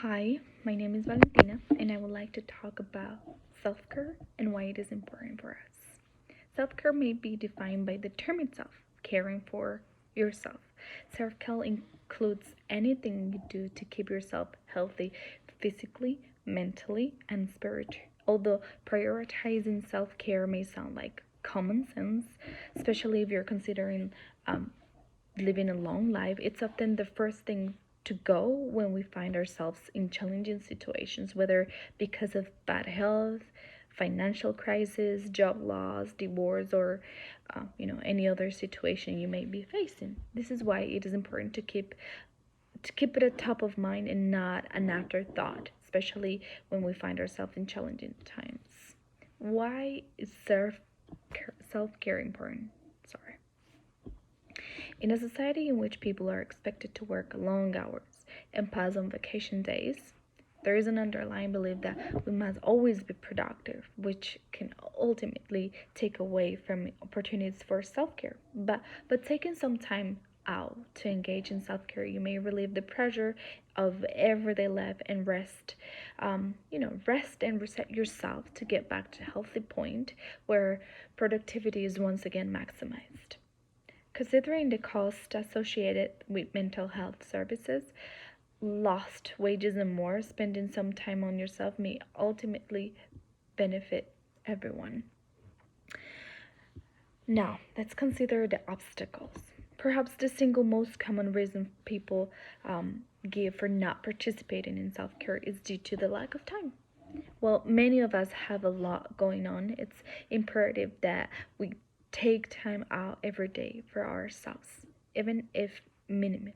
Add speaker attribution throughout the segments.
Speaker 1: Hi, my name is Valentina, and I would like to talk about self care and why it is important for us. Self care may be defined by the term itself, caring for yourself. Self care includes anything you do to keep yourself healthy physically, mentally, and spiritually. Although prioritizing self care may sound like common sense, especially if you're considering um, living a long life, it's often the first thing to go when we find ourselves in challenging situations, whether because of bad health, financial crisis, job loss, divorce, or any other situation you may be facing. This is why it is important to keep it at top of mind and not an afterthought, especially when we find ourselves in challenging times. Why is self care important? Sorry. In a society in which people are expected to work long hours and pass on vacation days, there is an underlying belief that we must always be productive, which can ultimately take away from opportunities for self-care. But taking some time out to engage in self-care, you may relieve the pressure of everyday life and rest and reset yourself to get back to a healthy point where productivity is once again maximized. Considering the cost associated with mental health services, lost wages and more, spending some time on yourself may ultimately benefit everyone. Now, let's consider the obstacles. Perhaps the single most common reason people give for not participating in self care is due to the lack of time. Well, many of us have a lot going on. It's imperative that we take time out every day for ourselves, even if minimal.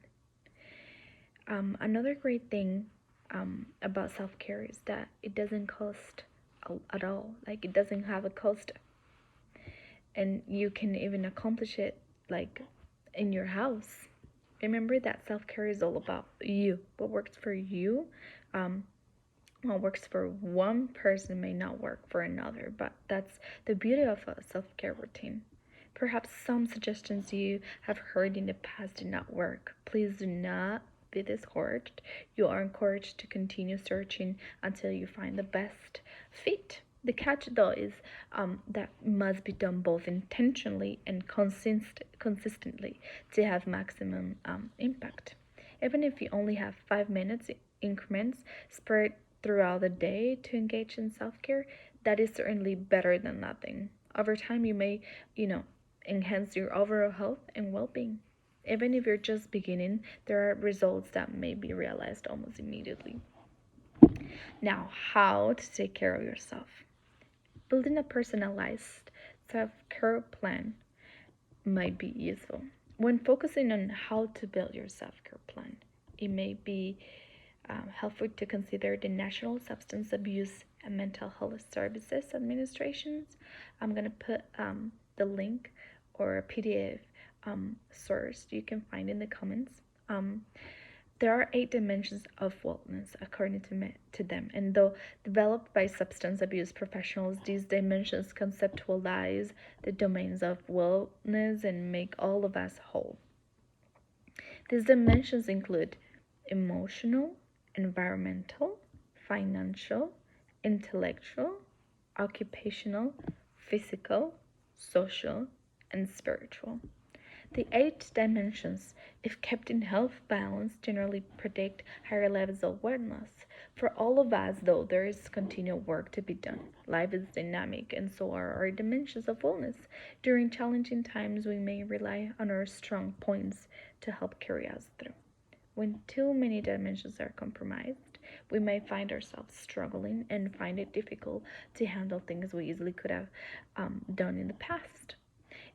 Speaker 1: Another great thing about self care is that it doesn't cost at all. Like, it doesn't have a cost, and you can even accomplish it like in your house. Remember that self care is all about you. What works for you um, what works for one person may not work for another, but that's the beauty of a self care routine. Perhaps some suggestions you have heard in the past did not work. Please do not be discouraged. You are encouraged to continue searching until you find the best fit. The catch, though, is that must be done both intentionally and consistently to have maximum impact. Even if you only have 5 minutes increments spread throughout the day to engage in self care, that is certainly better than nothing. Over time, you may, enhance your overall health and well being. Even if you're just beginning, there are results that may be realized almost immediately. Now, how to take care of yourself? Building a personalized self care plan might be useful. When focusing on how to build your self care plan, it may be helpful to consider the National Substance Abuse and Mental Health Services Administrations. I'm going to put the link or a PDF source you can find in the comments. There are 8 dimensions of wellness according to them, and though developed by substance abuse professionals, these dimensions conceptualize the domains of wellness and make all of us whole. These dimensions include emotional, environmental, financial, intellectual, occupational, physical, social, and spiritual. The 8 dimensions, if kept in health balance, generally predict higher levels of wellness. For all of us, though, there is continued work to be done. Life is dynamic, and so are our dimensions of wellness. During challenging times, we may rely on our strong points to help carry us through. When too many dimensions are compromised, we may find ourselves struggling and find it difficult to handle things we easily could have done in the past.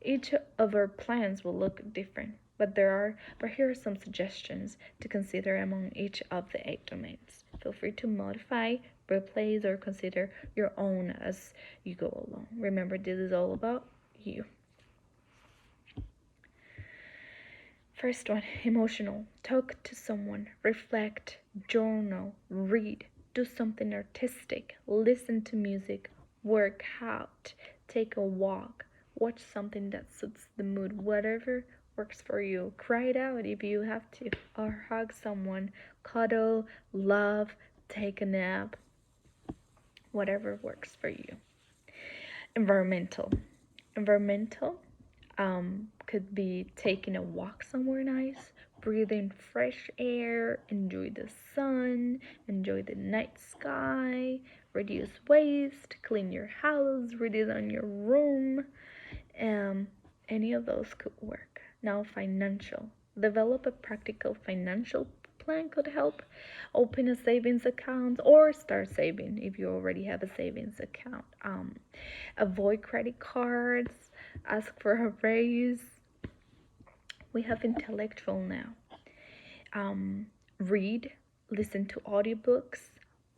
Speaker 1: Each of our plans will look different, but here are some suggestions to consider among each of the 8 domains. Feel free to modify, replace, or consider your own as you go along. Remember, this is all about you. First one, emotional. Talk to someone, reflect, journal, read, do something artistic, listen to music, work out, take a walk, watch something that suits the mood, whatever works for you. Cry it out if you have to, or hug someone, cuddle, love, take a nap, whatever works for you. Environmental. Environmental could be taking a walk somewhere nice, breathing fresh air, enjoy the sun, enjoy the night sky, reduce waste, clean your house, redesign your room. Any of those could work. Now, financial. Develop a practical financial plan could help. Open a savings account or start saving if you already have a savings account. Avoid credit cards. Ask for a raise. We have intellectual now. Read, listen to audiobooks,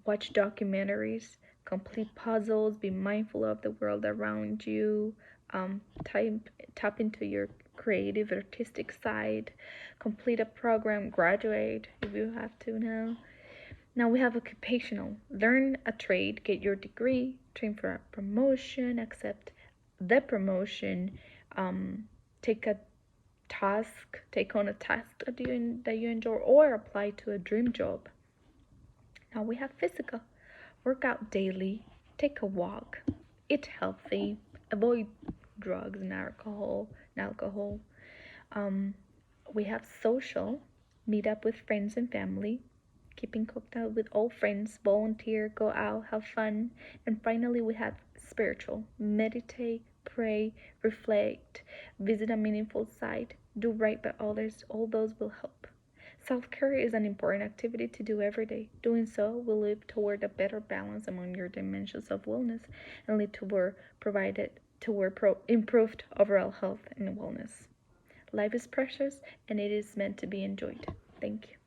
Speaker 1: watch documentaries, complete puzzles, be mindful of the world around you, tap into your creative artistic side, complete a program, graduate if you have to now. Now we have occupational. Learn a trade, get your degree, train for a promotion, accept the promotion, take on a task that you enjoy, or apply to a dream job. Now we have physical. Work out daily, take a walk, eat healthy, avoid drugs and alcohol. We have social. Meet up with friends and family, keep in contact with old friends, volunteer, go out, have fun. And finally, we have spiritual. Meditate, pray, reflect, visit a meaningful site, do right by others. All those will help. Self-care is an important activity to do every day. Doing so will lead toward a better balance among your dimensions of wellness and lead toward improved overall health and wellness. Life is precious and it is meant to be enjoyed. Thank you.